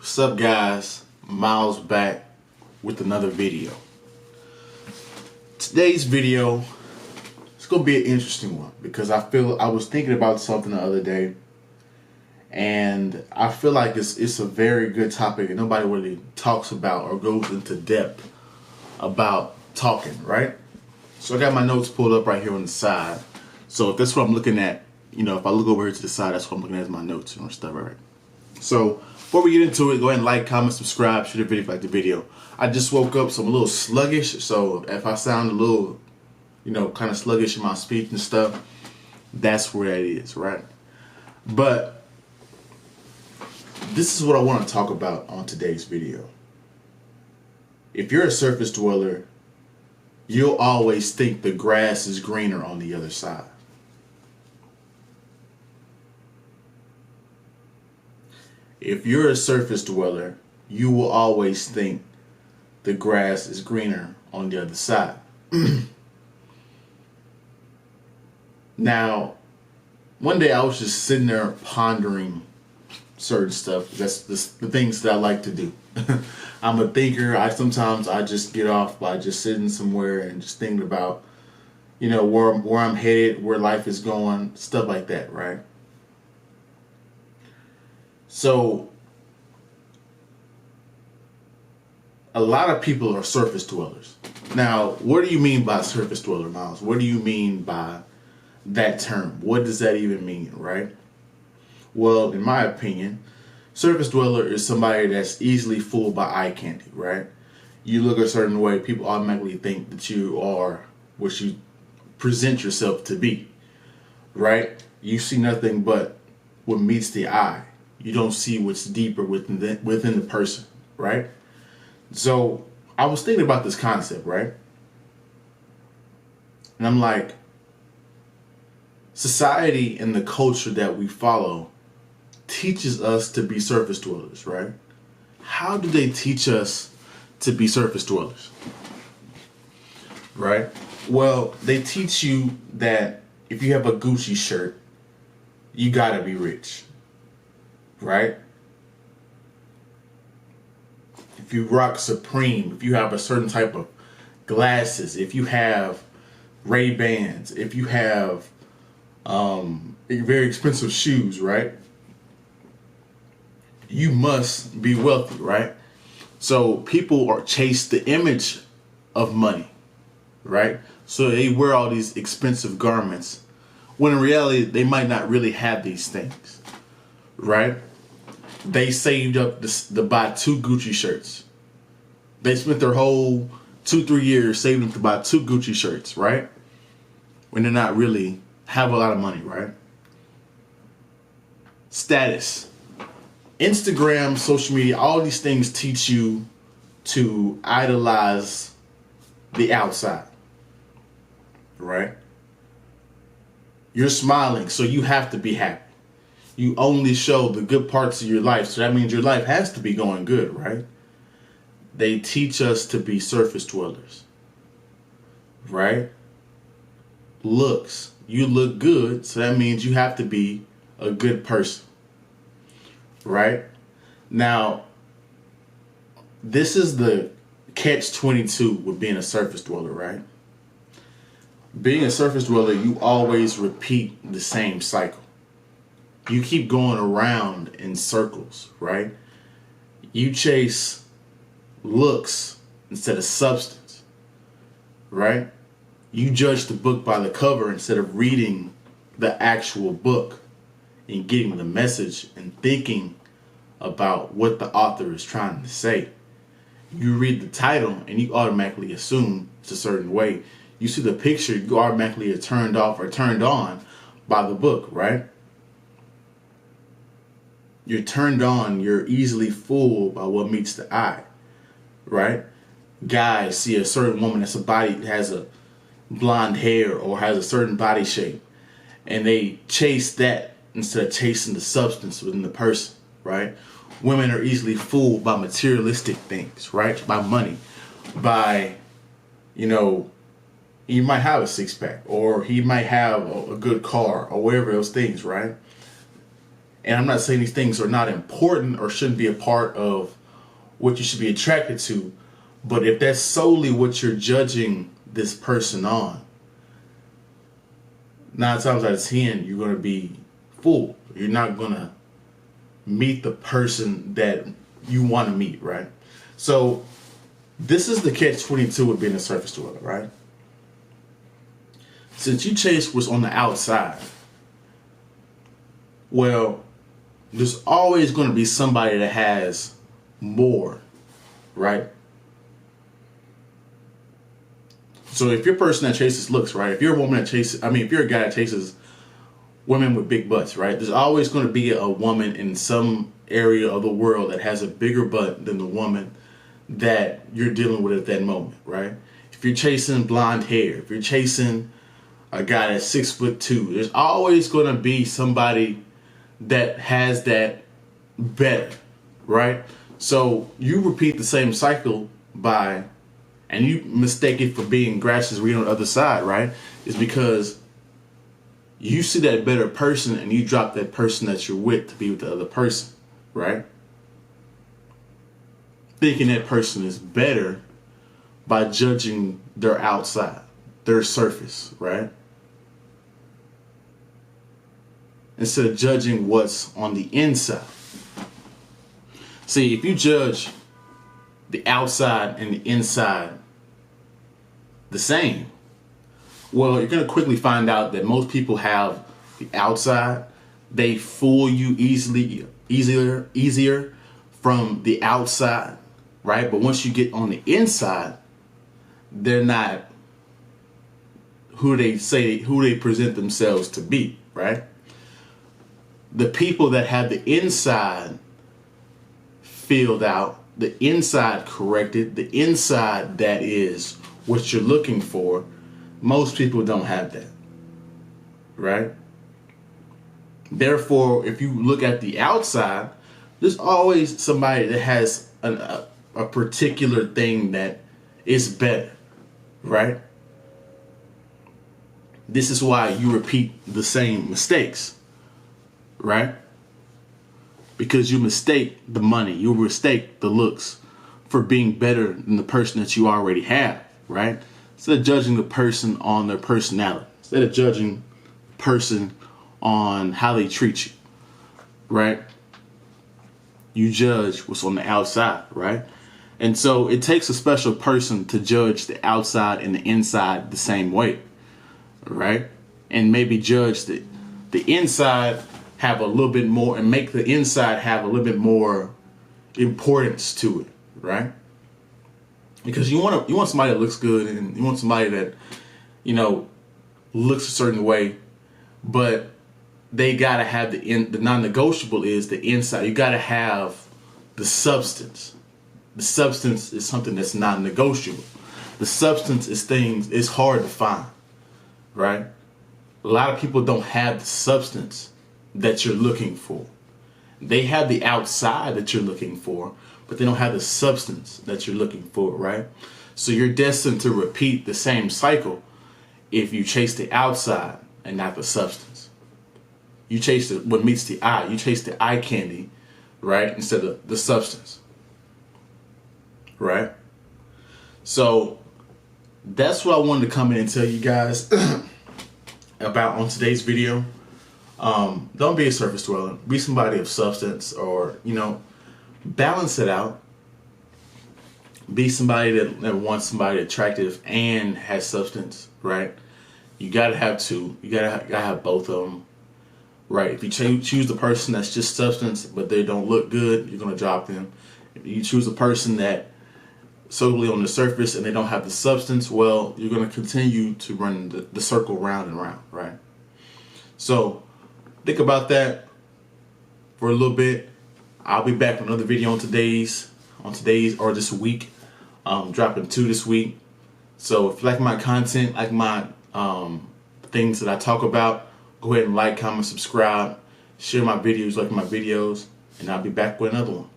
What's up, guys? Miles back with another video. Today's video is gonna be an interesting one because I was thinking about something the other day, and I feel like it's a very good topic and nobody really talks about or goes into depth about talking, right? So I got my notes pulled up right here on the side. So if that's what I'm looking at, if I look over here to the side, that's what I'm looking at is my notes and stuff, right? So before we get into it, go ahead and like, comment, subscribe, share the video if you like the video. I just woke up, so I'm a little sluggish. So if I sound a little, kind of sluggish in my speech and stuff, that's where that is, right? But this is what I want to talk about on today's video. If you're a surface dweller, you'll always think the grass is greener on the other side. If you're a surface dweller, you will always think the grass is greener on the other side. Now, one day I was just sitting there pondering certain stuff. That's the things that I like to do. I'm a thinker. Sometimes I just get off by just sitting somewhere and just thinking about, where I'm headed, where life is going, stuff like that, right? So, a lot of people are surface dwellers. Now, what do you mean by surface dweller, Miles? What do you mean by that term? What does that even mean, right? Well, in my opinion, surface dweller is somebody that's easily fooled by eye candy, right? You look a certain way, people automatically think that you are what you present yourself to be, right? You see nothing but what meets the eye. You don't see what's deeper within the person, right? So I was thinking about this concept, right? And I'm like, society and the culture that we follow teaches us to be surface dwellers, right? How do they teach us to be surface dwellers? Right? Well, they teach you that if you have a Gucci shirt, you gotta be rich. Right? If you rock Supreme, if you have a certain type of glasses, if you have Ray-Bans, if you have very expensive shoes, right? You must be wealthy, right? So people chase the image of money, right? So they wear all these expensive garments when in reality they might not really have these things, right? They saved up to buy 2 Gucci shirts. They spent their whole 2-3 years saving to buy 2 Gucci shirts, right? When they're not really have a lot of money, right? Status. Instagram, social media, all these things teach you to idolize the outside, right? You're smiling, so you have to be happy. You only show the good parts of your life, so that means your life has to be going good, right? They teach us to be surface dwellers, right? Looks. You look good, so that means you have to be a good person, right? Now, this is the catch-22 with being a surface dweller, right? Being a surface dweller, you always repeat the same cycle. You keep going around in circles, right? You chase looks instead of substance, right? You judge the book by the cover instead of reading the actual book and getting the message and thinking about what the author is trying to say. You read the title and you automatically assume it's a certain way. You see the picture, you automatically are turned off or turned on by the book, right? You're turned on, you're easily fooled by what meets the eye, right? Guys see a certain woman has a blonde hair or has a certain body shape, and they chase that instead of chasing the substance within the person, right? Women are easily fooled by materialistic things, right? By money, by, he might have a 6-pack or he might have a good car or whatever those things, right? And I'm not saying these things are not important or shouldn't be a part of what you should be attracted to. But if that's solely what you're judging this person on, 9 times out of 10, you're going to be fooled. You're not going to meet the person that you want to meet, right? So this is the catch-22 of being a surface dweller, right? Since you chase what's on the outside, well, there's always going to be somebody that has more, right? So if you're a person that chases looks, right? If you're a woman that chases, if you're a guy that chases women with big butts, right? There's always going to be a woman in some area of the world that has a bigger butt than the woman that you're dealing with at that moment, right? If you're chasing blonde hair, if you're chasing a guy that's 6'2", there's always going to be somebody that has that better, right? So you repeat the same cycle and you mistake it for being grass is green on the other side, right? It's because you see that better person and you drop that person that you're with to be with the other person, right? Thinking that person is better by judging their outside, their surface, right? Instead of judging what's on the inside. See, if you judge the outside and the inside the same, well, you're going to quickly find out that most people have the outside. They fool you easier from the outside, right? But once you get on the inside, they're not who they present themselves to be, right? The people that have the inside filled out, the inside corrected, the inside that is what you're looking for, most people don't have that, right? Therefore, if you look at the outside, there's always somebody that has a particular thing that is better, right? This is why you repeat the same mistakes, right? Because you mistake the money, you mistake the looks for being better than the person that you already have, right? Instead of judging the person on their personality, instead of judging the person on how they treat you, right? You judge what's on the outside, right? And so it takes a special person to judge the outside and the inside the same way, right? And maybe judge the inside have a little bit more and make the inside have a little bit more importance to it, right? Because you want somebody that looks good and you want somebody that, looks a certain way, but they gotta have the non-negotiable is the inside. You gotta have the substance. The substance is something that's non-negotiable. The substance is hard to find, right? A lot of people don't have the substance that you're looking for. They have the outside that you're looking for, but they don't have the substance that you're looking for, right? So you're destined to repeat the same cycle if you chase the outside and not the substance. You chase what meets the eye. You chase the eye candy, right? Instead of the substance, right? So that's what I wanted to come in and tell you guys about on today's video. Don't be a surface dweller. Be somebody of substance, or balance it out. Be somebody that wants somebody attractive and has substance, right? You gotta have two. You gotta have both of them, right? If you choose the person that's just substance but they don't look good, you're gonna drop them. If you choose a person that solely on the surface and they don't have the substance, well, you're gonna continue to run the circle round and round, right? So think about that for a little bit. I'll be back with another video on today's or this week. Dropping 2 this week. So if you like my content, like my things that I talk about, go ahead and like, comment, subscribe, share my videos, like my videos, and I'll be back with another one.